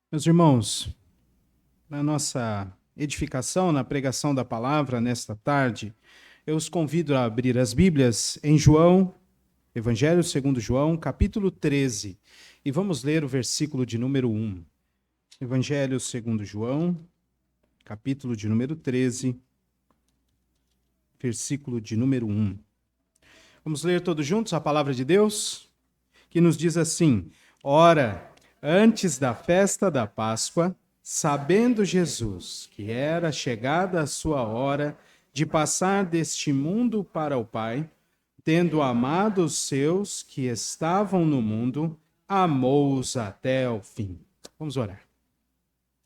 Meus irmãos, na nossa edificação, na pregação da palavra nesta tarde, eu os convido a abrir as Bíblias em João, Evangelho segundo João, capítulo 13, e vamos ler o versículo de número 1. Evangelho segundo João, capítulo de número 13, versículo de número 1. Vamos ler todos juntos a palavra de Deus, que nos diz assim: Ora, antes da festa da Páscoa, sabendo Jesus que era chegada a sua hora de passar deste mundo para o Pai, tendo amado os seus que estavam no mundo, amou-os até o fim. Vamos orar.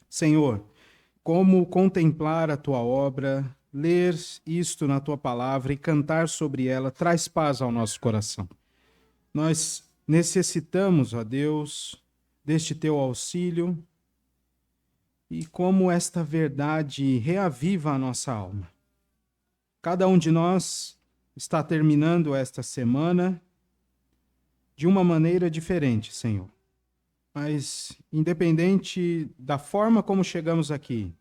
Senhor, como contemplar a tua obra, ler isto na tua palavra e cantar sobre ela traz paz ao nosso coração. Nós necessitamos, ó Deus, deste teu auxílio e como esta verdade reaviva a nossa alma. Cada um de nós está terminando esta semana de uma maneira diferente, Senhor. Mas, independente da forma como chegamos aqui,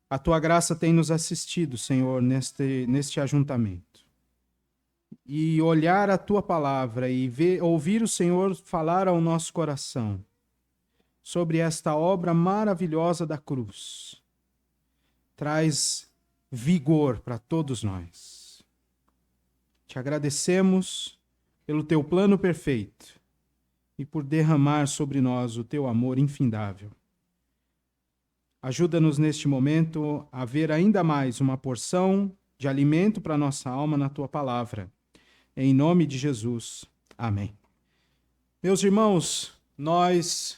a tua graça tem nos assistido, Senhor, neste ajuntamento. E olhar a tua palavra e ouvir o Senhor falar ao nosso coração sobre esta obra maravilhosa da cruz traz vigor para todos nós. Te agradecemos pelo teu plano perfeito e por derramar sobre nós o teu amor infindável. Ajuda-nos neste momento a ver ainda mais uma porção de alimento para nossa alma na tua palavra. Em nome de Jesus. Amém. Meus irmãos, nós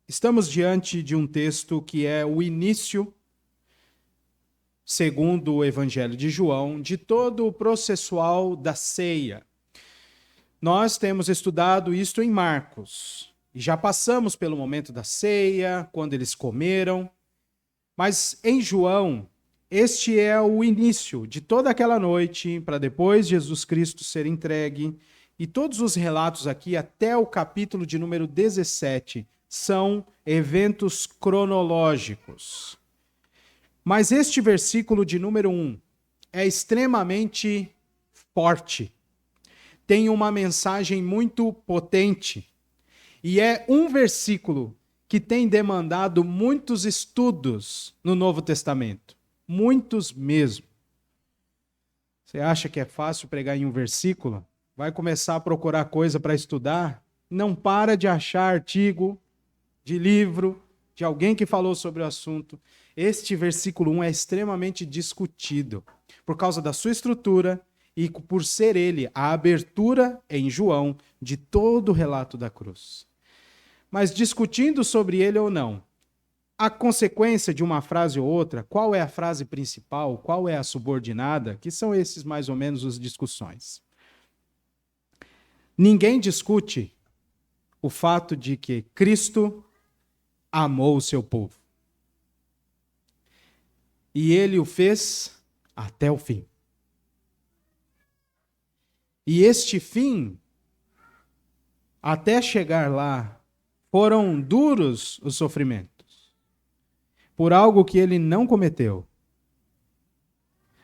estamos diante de um texto que é o início, segundo o Evangelho de João, de todo o processual da ceia. Nós temos estudado isto em Marcos, e já passamos pelo momento da ceia, quando eles comeram, mas em João, este é o início de toda aquela noite, para depois Jesus Cristo ser entregue, e todos os relatos aqui, até o capítulo de número 17, são eventos cronológicos. Mas este versículo de número 1 é extremamente forte. Tem uma mensagem muito potente. E é um versículo que tem demandado muitos estudos no Novo Testamento. Muitos mesmo. Você acha que é fácil pregar em um versículo? Vai começar a procurar coisa para estudar? Não para de achar artigo, de livro, de alguém que falou sobre o assunto. Este versículo 1 é extremamente discutido por causa da sua estrutura e por ser ele a abertura em João de todo o relato da cruz. Mas discutindo sobre ele ou não, a consequência de uma frase ou outra, qual é a frase principal, qual é a subordinada, que são esses mais ou menos as discussões. Ninguém discute o fato de que Cristo amou o seu povo. E ele o fez até o fim. E este fim, até chegar lá, foram duros os sofrimentos, por algo que ele não cometeu.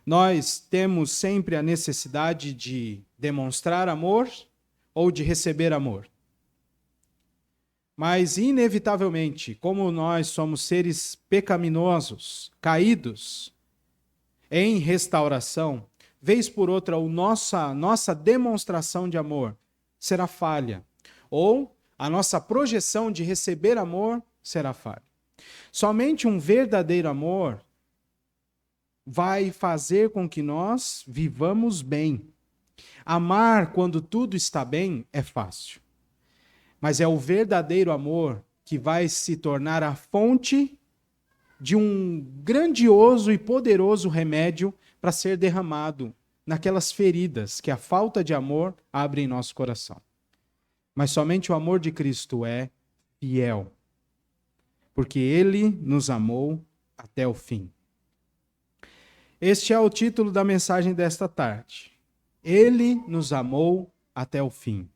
Nós temos sempre a necessidade de demonstrar amor ou de receber amor. Mas, inevitavelmente, como nós somos seres pecaminosos, caídos, em restauração, vez por outra, nossa demonstração de amor será falha. Ou a nossa projeção de receber amor será falha. Somente um verdadeiro amor vai fazer com que nós vivamos bem. Amar quando tudo está bem é fácil. Mas é o verdadeiro amor que vai se tornar a fonte de um grandioso e poderoso remédio para ser derramado naquelas feridas que a falta de amor abre em nosso coração. Mas somente o amor de Cristo é fiel, porque ele nos amou até o fim. Este é o título da mensagem desta tarde. Ele nos amou até o fim.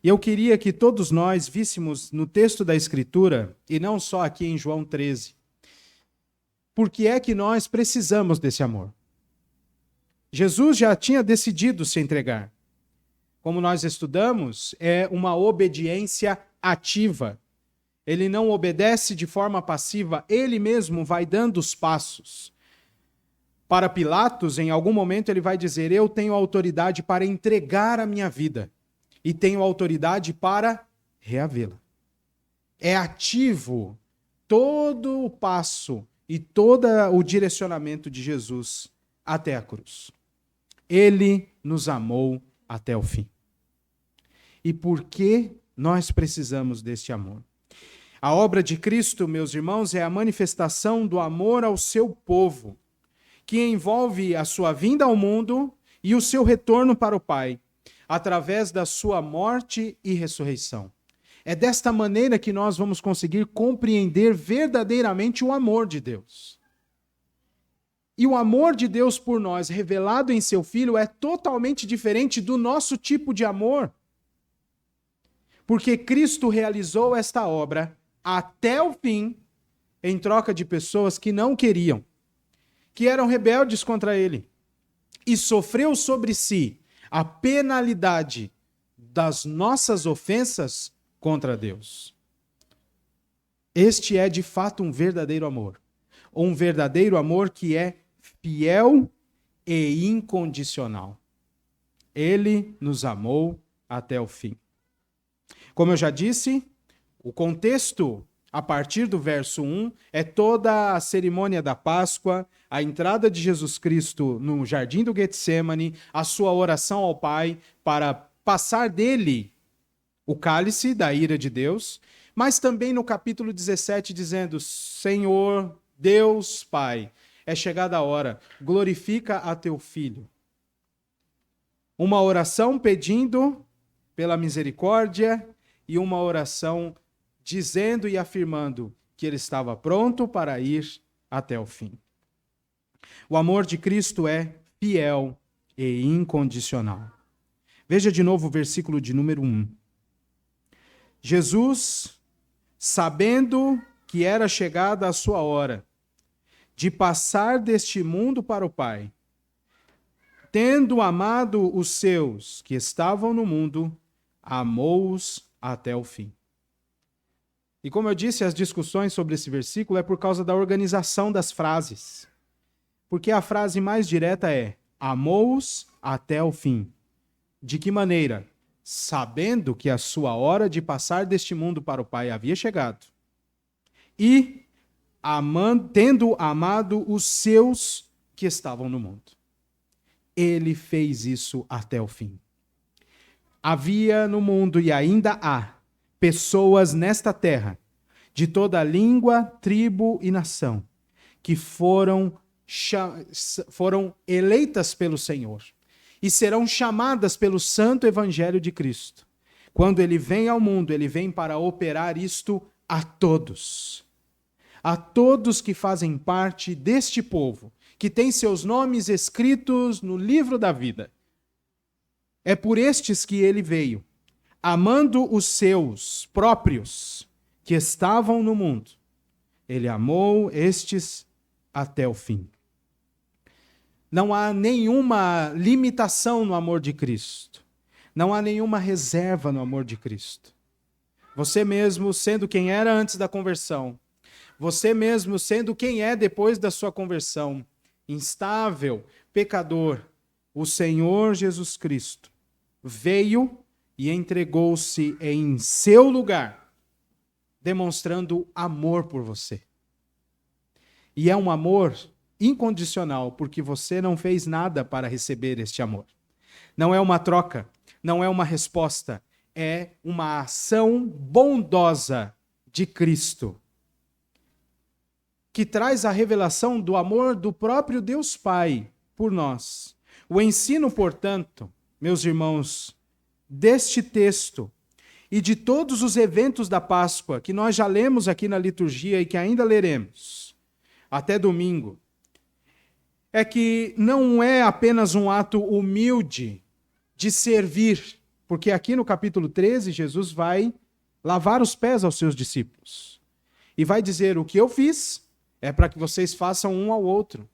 E eu queria que todos nós víssemos no texto da Escritura, e não só aqui em João 13, por que é que nós precisamos desse amor. Jesus já tinha decidido se entregar. Como nós estudamos, é uma obediência ativa. Ele não obedece de forma passiva, ele mesmo vai dando os passos. Para Pilatos, em algum momento, ele vai dizer: eu tenho autoridade para entregar a minha vida e tenho autoridade para reavê-la. É ativo todo o passo e todo o direcionamento de Jesus até a cruz. Ele nos amou até o fim. E por que nós precisamos deste amor? A obra de Cristo, meus irmãos, é a manifestação do amor ao seu povo, que envolve a sua vinda ao mundo e o seu retorno para o Pai, através da sua morte e ressurreição. É desta maneira que nós vamos conseguir compreender verdadeiramente o amor de Deus. E o amor de Deus por nós, revelado em seu Filho, é totalmente diferente do nosso tipo de amor. Porque Cristo realizou esta obra até o fim, em troca de pessoas que não queriam, que eram rebeldes contra ele, e sofreu sobre si a penalidade das nossas ofensas contra Deus. Este é de fato um verdadeiro amor que é fiel e incondicional. Ele nos amou até o fim. Como eu já disse, o contexto, a partir do verso 1, é toda a cerimônia da Páscoa, a entrada de Jesus Cristo no jardim do Getsêmani, a sua oração ao Pai para passar dele o cálice da ira de Deus, mas também no capítulo 17 dizendo: Senhor, Deus Pai, é chegada a hora, glorifica a teu Filho. Uma oração pedindo pela misericórdia e uma oração dizendo e afirmando que ele estava pronto para ir até o fim. O amor de Cristo é fiel e incondicional. Veja de novo o versículo de número 1. Jesus, sabendo que era chegada a sua hora de passar deste mundo para o Pai, tendo amado os seus que estavam no mundo, amou-os até o fim. E como eu disse, as discussões sobre esse versículo é por causa da organização das frases. Porque a frase mais direta é: amou-os até o fim. De que maneira? Sabendo que a sua hora de passar deste mundo para o Pai havia chegado. E tendo amado os seus que estavam no mundo. Ele fez isso até o fim. Havia no mundo e ainda há pessoas nesta terra, de toda língua, tribo e nação, que foram eleitas pelo Senhor e serão chamadas pelo santo evangelho de Cristo. Quando ele vem ao mundo, ele vem para operar isto a todos. A todos que fazem parte deste povo, que tem seus nomes escritos no livro da vida. É por estes que ele veio, amando os seus próprios que estavam no mundo. Ele amou estes até o fim. Não há nenhuma limitação no amor de Cristo. Não há nenhuma reserva no amor de Cristo. Você mesmo, sendo quem era antes da conversão, você mesmo sendo quem é depois da sua conversão, instável, pecador, o Senhor Jesus Cristo veio e entregou-se em seu lugar, demonstrando amor por você. E é um amor incondicional, porque você não fez nada para receber este amor. Não é uma troca, não é uma resposta, é uma ação bondosa de Cristo, que traz a revelação do amor do próprio Deus Pai por nós. O ensino, portanto, meus irmãos, deste texto e de todos os eventos da Páscoa que nós já lemos aqui na liturgia e que ainda leremos até domingo, é que não é apenas um ato humilde de servir Porque aqui no capítulo 13, Jesus vai lavar os pés aos seus discípulos. E vai dizer: o que eu fiz é para que vocês façam um ao outro.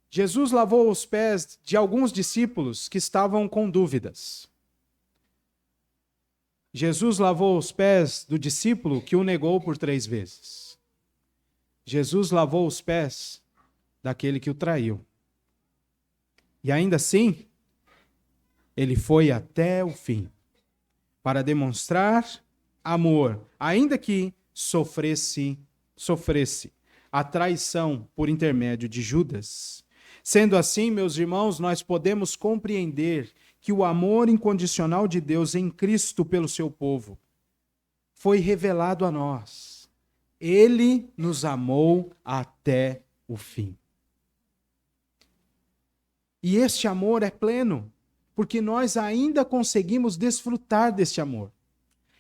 Jesus lavou os pés de alguns discípulos que estavam com dúvidas. Jesus lavou os pés do discípulo que o negou por 3 vezes. Jesus lavou os pés daquele que o traiu. E ainda assim, ele foi até o fim para demonstrar amor, ainda que sofresse a traição por intermédio de Judas. Sendo assim, meus irmãos, nós podemos compreender que o amor incondicional de Deus em Cristo pelo seu povo foi revelado a nós. Ele nos amou até o fim. E este amor é pleno, porque nós ainda conseguimos desfrutar deste amor.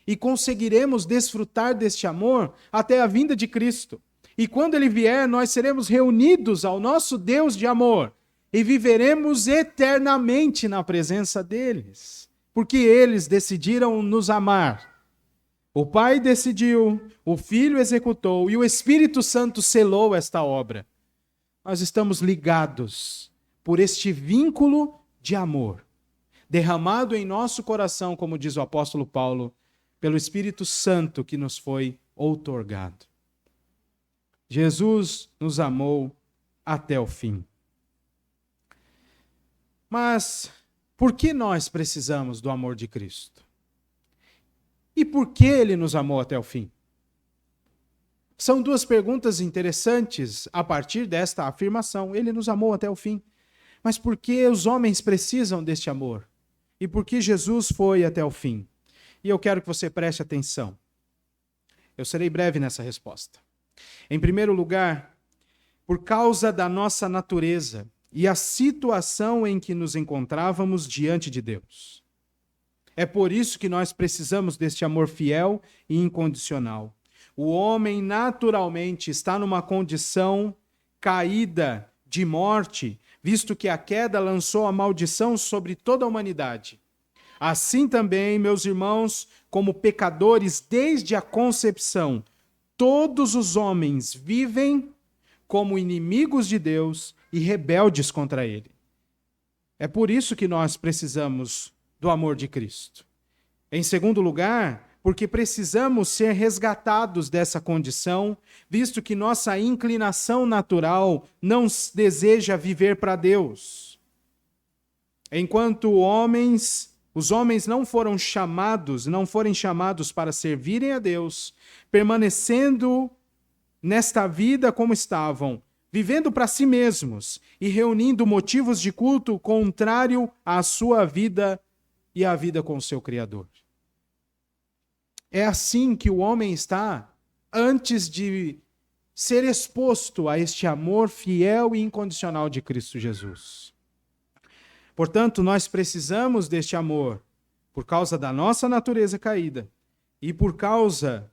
E conseguiremos desfrutar deste amor até a vinda de Cristo. E quando ele vier, nós seremos reunidos ao nosso Deus de amor e viveremos eternamente na presença deles, porque eles decidiram nos amar. O Pai decidiu, o Filho executou e o Espírito Santo selou esta obra. Nós estamos ligados por este vínculo de amor, derramado em nosso coração, como diz o apóstolo Paulo, pelo Espírito Santo que nos foi outorgado. Jesus nos amou até o fim. Mas por que nós precisamos do amor de Cristo? E por que ele nos amou até o fim? São 2 perguntas interessantes a partir desta afirmação. Ele nos amou até o fim. Mas por que os homens precisam deste amor? E por que Jesus foi até o fim? E eu quero que você preste atenção. Eu serei breve nessa resposta. Em primeiro lugar, por causa da nossa natureza e a situação em que nos encontrávamos diante de Deus. É por isso que nós precisamos deste amor fiel e incondicional. O homem naturalmente está numa condição caída de morte, visto que a queda lançou a maldição sobre toda a humanidade. Assim também, meus irmãos, como pecadores desde a concepção, todos os homens vivem como inimigos de Deus e rebeldes contra ele. É por isso que nós precisamos do amor de Cristo. Em segundo lugar, porque precisamos ser resgatados dessa condição, visto que nossa inclinação natural não deseja viver para Deus. Enquanto os homens não forem chamados para servirem a Deus, permanecendo nesta vida como estavam, vivendo para si mesmos e reunindo motivos de culto contrário à sua vida e à vida com o seu Criador. É assim que o homem está antes de ser exposto a este amor fiel e incondicional de Cristo Jesus. Portanto, nós precisamos deste amor por causa da nossa natureza caída e por causa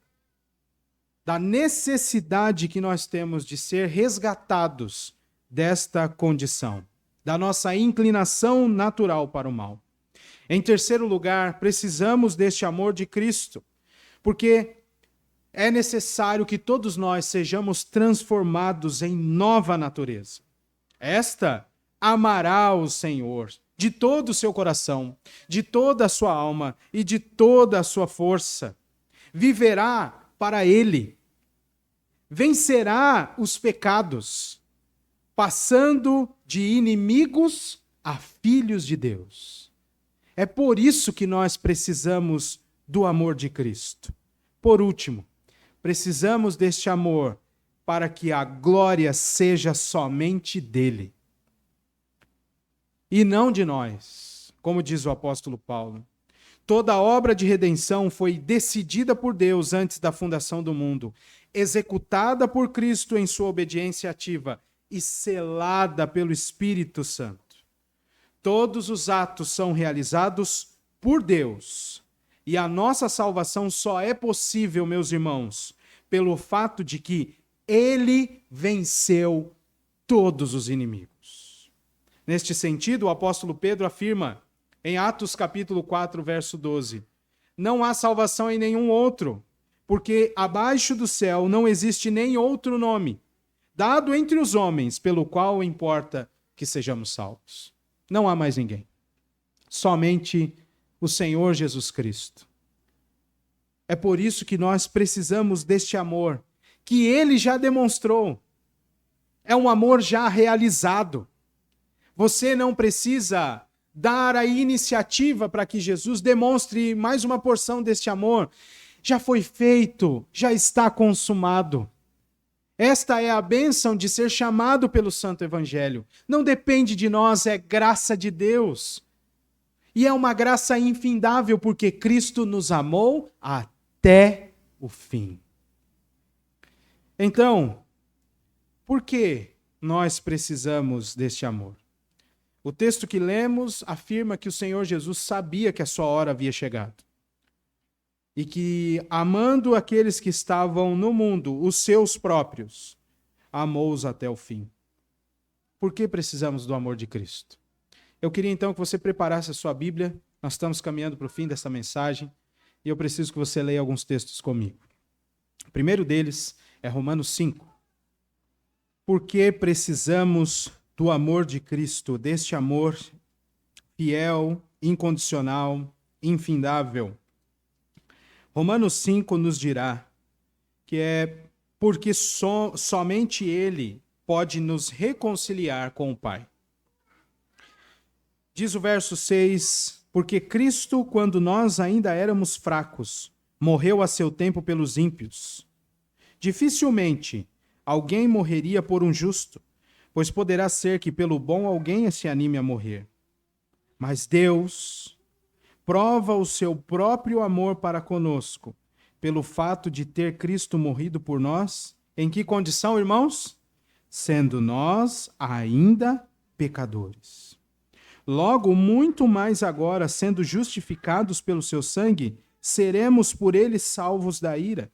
da necessidade que nós temos de ser resgatados desta condição, da nossa inclinação natural para o mal. Em terceiro lugar, precisamos deste amor de Cristo, porque é necessário que todos nós sejamos transformados em nova natureza. Esta amará o Senhor de todo o seu coração, de toda a sua alma e de toda a sua força. Viverá para Ele. Vencerá os pecados, passando de inimigos a filhos de Deus. É por isso que nós precisamos do amor de Cristo. Por último, precisamos deste amor para que a glória seja somente dele e não de nós, como diz o apóstolo Paulo. Toda a obra de redenção foi decidida por Deus antes da fundação do mundo, executada por Cristo em sua obediência ativa e selada pelo Espírito Santo. Todos os atos são realizados por Deus. E a nossa salvação só é possível, meus irmãos, pelo fato de que Ele venceu todos os inimigos. Neste sentido, o apóstolo Pedro afirma Em Atos capítulo 4, verso 12. Não há salvação em nenhum outro, porque abaixo do céu não existe nem outro nome, dado entre os homens, pelo qual importa que sejamos salvos. Não há mais ninguém. Somente o Senhor Jesus Cristo. É por isso que nós precisamos deste amor, que Ele já demonstrou. É um amor já realizado. Você não precisa dar a iniciativa para que Jesus demonstre mais uma porção deste amor. Já foi feito, já está consumado. Esta é a bênção de ser chamado pelo Santo Evangelho. Não depende de nós, é graça de Deus. E é uma graça infindável, porque Cristo nos amou até o fim. Então, por que nós precisamos deste amor? O texto que lemos afirma que o Senhor Jesus sabia que a sua hora havia chegado. E que, amando aqueles que estavam no mundo, os seus próprios, amou-os até o fim. Por que precisamos do amor de Cristo? Eu queria então que você preparasse a sua Bíblia. Nós estamos caminhando para o fim dessa mensagem e eu preciso que você leia alguns textos comigo. O primeiro deles é Romanos 5. Por que precisamos do amor de Cristo, deste amor fiel, incondicional, infindável? Romanos 5 nos dirá que é porque somente Ele pode nos reconciliar com o Pai. Diz o verso 6, porque Cristo, quando nós ainda éramos fracos, morreu a seu tempo pelos ímpios. Dificilmente alguém morreria por um justo, pois poderá ser que pelo bom alguém se anime a morrer. Mas Deus prova o seu próprio amor para conosco, pelo fato de ter Cristo morrido por nós. Em que condição, irmãos? Sendo nós ainda pecadores. Logo, muito mais agora, sendo justificados pelo seu sangue, seremos por ele salvos da ira.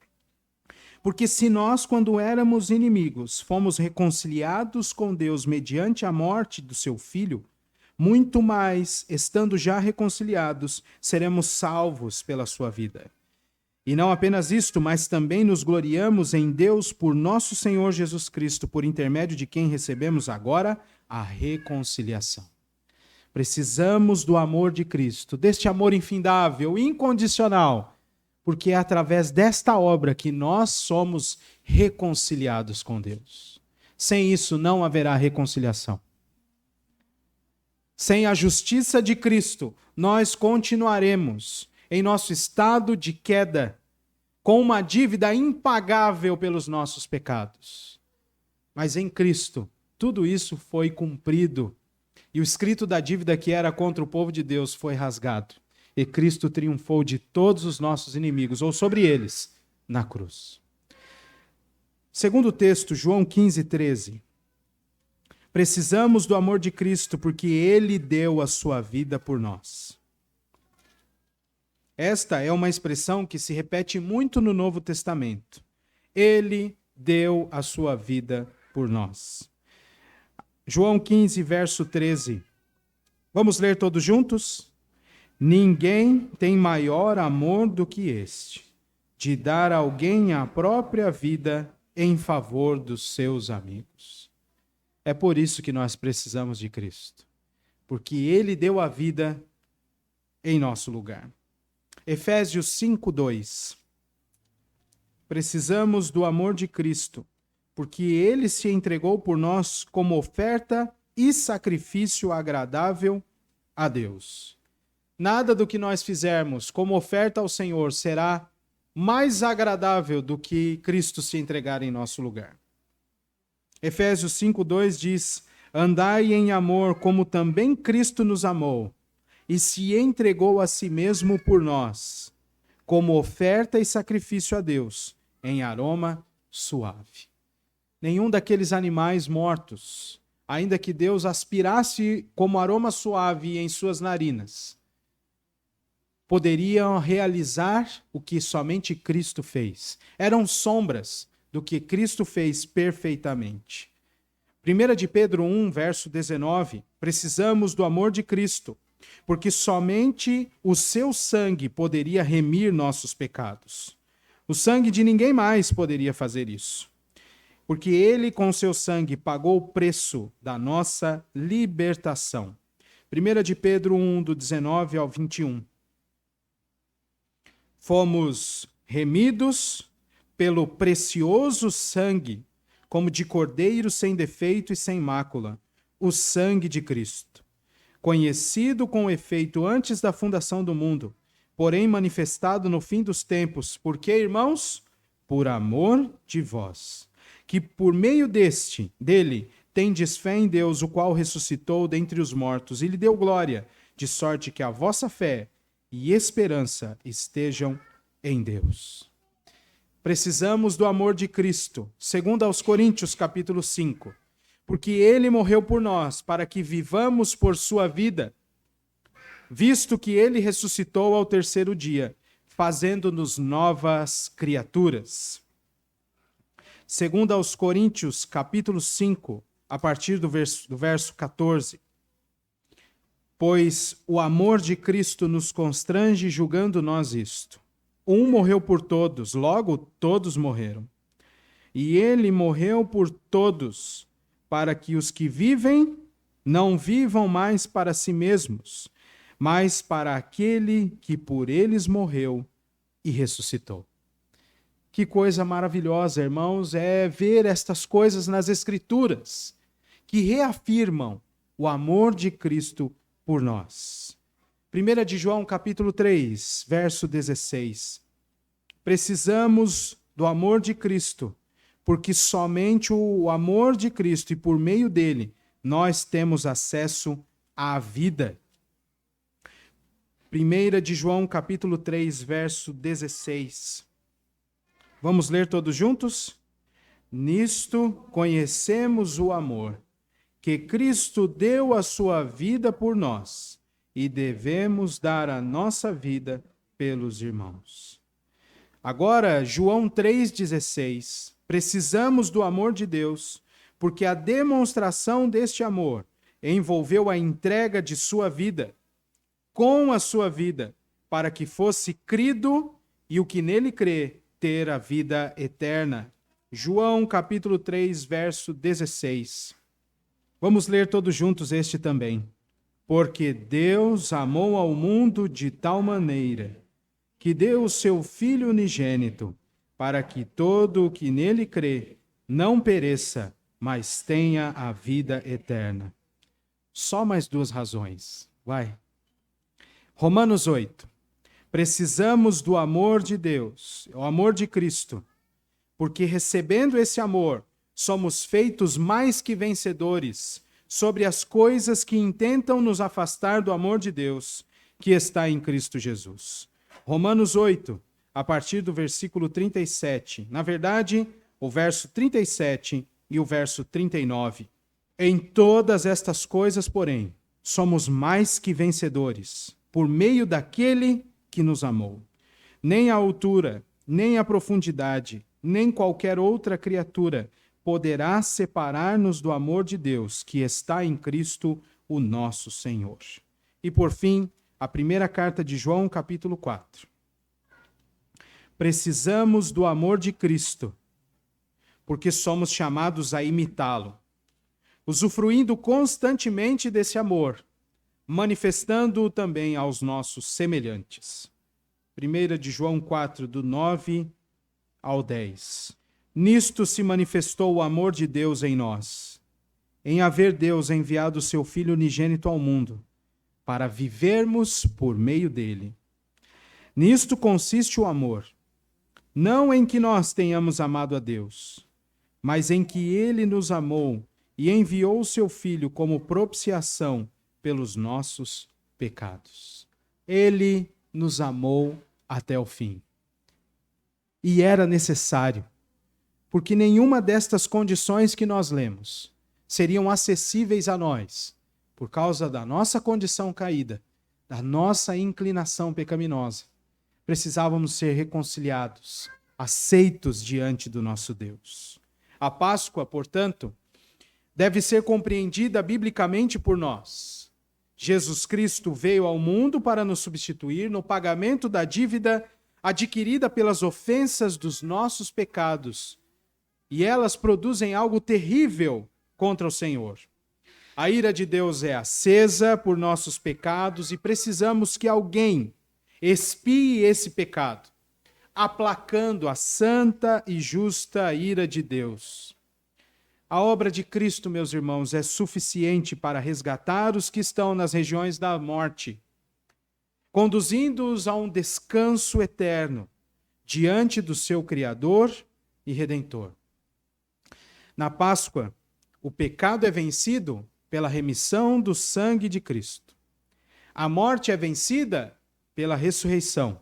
Porque se nós, quando éramos inimigos, fomos reconciliados com Deus mediante a morte do seu Filho, muito mais, estando já reconciliados, seremos salvos pela sua vida. E não apenas isto, mas também nos gloriamos em Deus por nosso Senhor Jesus Cristo, por intermédio de quem recebemos agora a reconciliação. Precisamos do amor de Cristo, deste amor infindável, incondicional, porque é através desta obra que nós somos reconciliados com Deus. Sem isso não haverá reconciliação. Sem a justiça de Cristo, nós continuaremos em nosso estado de queda, com uma dívida impagável pelos nossos pecados. Mas em Cristo, tudo isso foi cumprido. E o escrito da dívida que era contra o povo de Deus foi rasgado. E Cristo triunfou de todos os nossos inimigos, ou sobre eles, na cruz. Segundo texto, João 15, 13. Precisamos do amor de Cristo porque Ele deu a sua vida por nós. Esta é uma expressão que se repete muito no Novo Testamento. Ele deu a sua vida por nós. João 15, verso 13. Vamos ler todos juntos? Ninguém tem maior amor do que este, de dar a alguém a própria vida em favor dos seus amigos. É por isso que nós precisamos de Cristo, porque Ele deu a vida em nosso lugar. Efésios 5, 2. Precisamos do amor de Cristo, porque Ele se entregou por nós como oferta e sacrifício agradável a Deus. Nada do que nós fizermos como oferta ao Senhor será mais agradável do que Cristo se entregar em nosso lugar. Efésios 5:2 diz: andai em amor como também Cristo nos amou e se entregou a si mesmo por nós, como oferta e sacrifício a Deus, em aroma suave. Nenhum daqueles animais mortos, ainda que Deus aspirasse como aroma suave em suas narinas, poderiam realizar o que somente Cristo fez. Eram sombras do que Cristo fez perfeitamente. 1 de Pedro 1, verso 19. Precisamos do amor de Cristo, porque somente o seu sangue poderia remir nossos pecados. O sangue de ninguém mais poderia fazer isso, porque ele, com seu sangue, pagou o preço da nossa libertação. 1 de Pedro 1, do 19 ao 21. Fomos remidos pelo precioso sangue, como de cordeiro sem defeito e sem mácula, o sangue de Cristo, conhecido com efeito antes da fundação do mundo, porém manifestado no fim dos tempos. Por quê, irmãos? Por amor de vós, que por meio dele, tendes fé em Deus, o qual ressuscitou dentre os mortos e lhe deu glória, de sorte que a vossa fé e esperança estejam em Deus. Precisamos do amor de Cristo, segundo aos Coríntios, capítulo 5, porque ele morreu por nós, para que vivamos por sua vida, visto que ele ressuscitou ao terceiro dia, fazendo-nos novas criaturas. Segundo aos Coríntios, capítulo 5, a partir do verso 14. Pois o amor de Cristo nos constrange, julgando nós isto. Um morreu por todos, logo todos morreram. E ele morreu por todos, para que os que vivem não vivam mais para si mesmos, mas para aquele que por eles morreu e ressuscitou. Que coisa maravilhosa, irmãos, é ver estas coisas nas Escrituras, que reafirmam o amor de Cristo por nós. 1 de João, capítulo 3, verso 16. Precisamos do amor de Cristo, porque somente o amor de Cristo e por meio dele nós temos acesso à vida. 1 de João, capítulo 3, verso 16. Vamos ler todos juntos? Nisto conhecemos o amor, que Cristo deu a sua vida por nós, e devemos dar a nossa vida pelos irmãos. Agora, João 3,16. Precisamos do amor de Deus, porque a demonstração deste amor envolveu a entrega de sua vida, com a sua vida, para que fosse crido e o que nele crê ter a vida eterna. João capítulo 3, verso 16. Vamos ler todos juntos este também. Porque Deus amou ao mundo de tal maneira que deu o seu Filho unigênito, para que todo o que nele crê não pereça, mas tenha a vida eterna. Só mais duas razões. Vai. Romanos 8. Precisamos do amor de Deus, o amor de Cristo, porque recebendo esse amor, somos feitos mais que vencedores sobre as coisas que intentam nos afastar do amor de Deus, que está em Cristo Jesus. Romanos 8, a partir do versículo 37. Na verdade, o verso 37 e o verso 39. Em todas estas coisas, porém, somos mais que vencedores, por meio daquele que nos amou. Nem a altura, nem a profundidade, nem qualquer outra criatura poderá separar-nos do amor de Deus, que está em Cristo, o nosso Senhor. E por fim, a primeira carta de João, capítulo 4. Precisamos do amor de Cristo, porque somos chamados a imitá-lo, usufruindo constantemente desse amor, manifestando-o também aos nossos semelhantes. 1 de João 4, do 9 ao 10. Nisto se manifestou o amor de Deus em nós, em haver Deus enviado o seu Filho unigênito ao mundo, para vivermos por meio dele. Nisto consiste o amor, não em que nós tenhamos amado a Deus, mas em que ele nos amou e enviou o seu Filho como propiciação pelos nossos pecados. Ele nos amou até o fim. E era necessário, porque nenhuma destas condições que nós lemos seriam acessíveis a nós, por causa da nossa condição caída, da nossa inclinação pecaminosa. Precisávamos ser reconciliados, aceitos diante do nosso Deus. A Páscoa, portanto, deve ser compreendida biblicamente por nós. Jesus Cristo veio ao mundo para nos substituir no pagamento da dívida adquirida pelas ofensas dos nossos pecados. E elas produzem algo terrível contra o Senhor. A ira de Deus é acesa por nossos pecados e precisamos que alguém expie esse pecado, aplacando a santa e justa ira de Deus. A obra de Cristo, meus irmãos, é suficiente para resgatar os que estão nas regiões da morte, conduzindo-os a um descanso eterno diante do seu Criador e Redentor. Na Páscoa, o pecado é vencido pela remissão do sangue de Cristo. A morte é vencida pela ressurreição.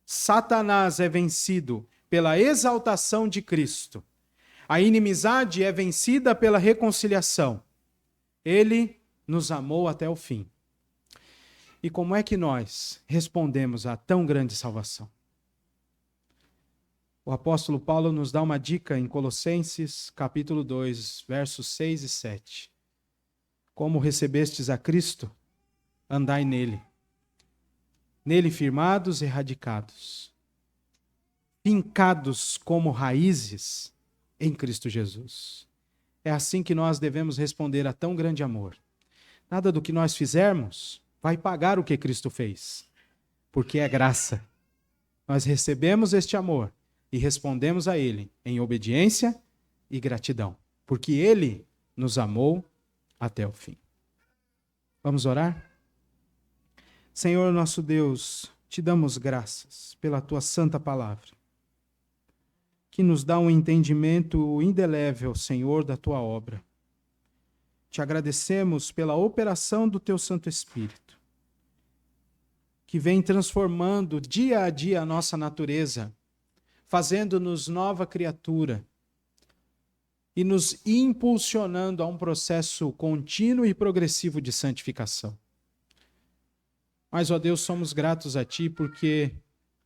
Satanás é vencido pela exaltação de Cristo. A inimizade é vencida pela reconciliação. Ele nos amou até o fim. E como é que nós respondemos a tão grande salvação? O apóstolo Paulo nos dá uma dica em Colossenses, capítulo 2, versos 6 e 7. Como recebestes a Cristo, andai nele. Nele firmados e radicados, fincados como raízes em Cristo Jesus. É assim que nós devemos responder a tão grande amor. Nada do que nós fizermos vai pagar o que Cristo fez, porque é graça. Nós recebemos este amor e respondemos a Ele em obediência e gratidão, porque Ele nos amou até o fim. Vamos orar? Senhor nosso Deus, te damos graças pela tua santa palavra, que nos dá um entendimento indelével, Senhor, da tua obra. Te agradecemos pela operação do teu Santo Espírito, que vem transformando dia a dia a nossa natureza, fazendo-nos nova criatura e nos impulsionando a um processo contínuo e progressivo de santificação. Mas, ó Deus, somos gratos a Ti porque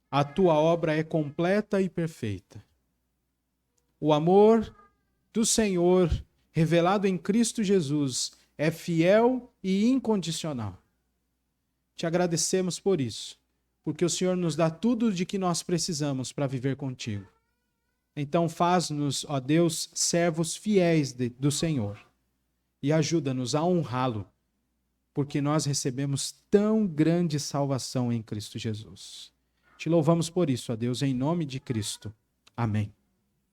a Tua obra é completa e perfeita. O amor do Senhor, revelado em Cristo Jesus, é fiel e incondicional. Te agradecemos por isso, porque o Senhor nos dá tudo de que nós precisamos para viver contigo. Então faz-nos, ó Deus, servos fiéis do Senhor e ajuda-nos a honrá-lo, porque nós recebemos tão grande salvação em Cristo Jesus. Te louvamos por isso, ó Deus, em nome de Cristo. Amém.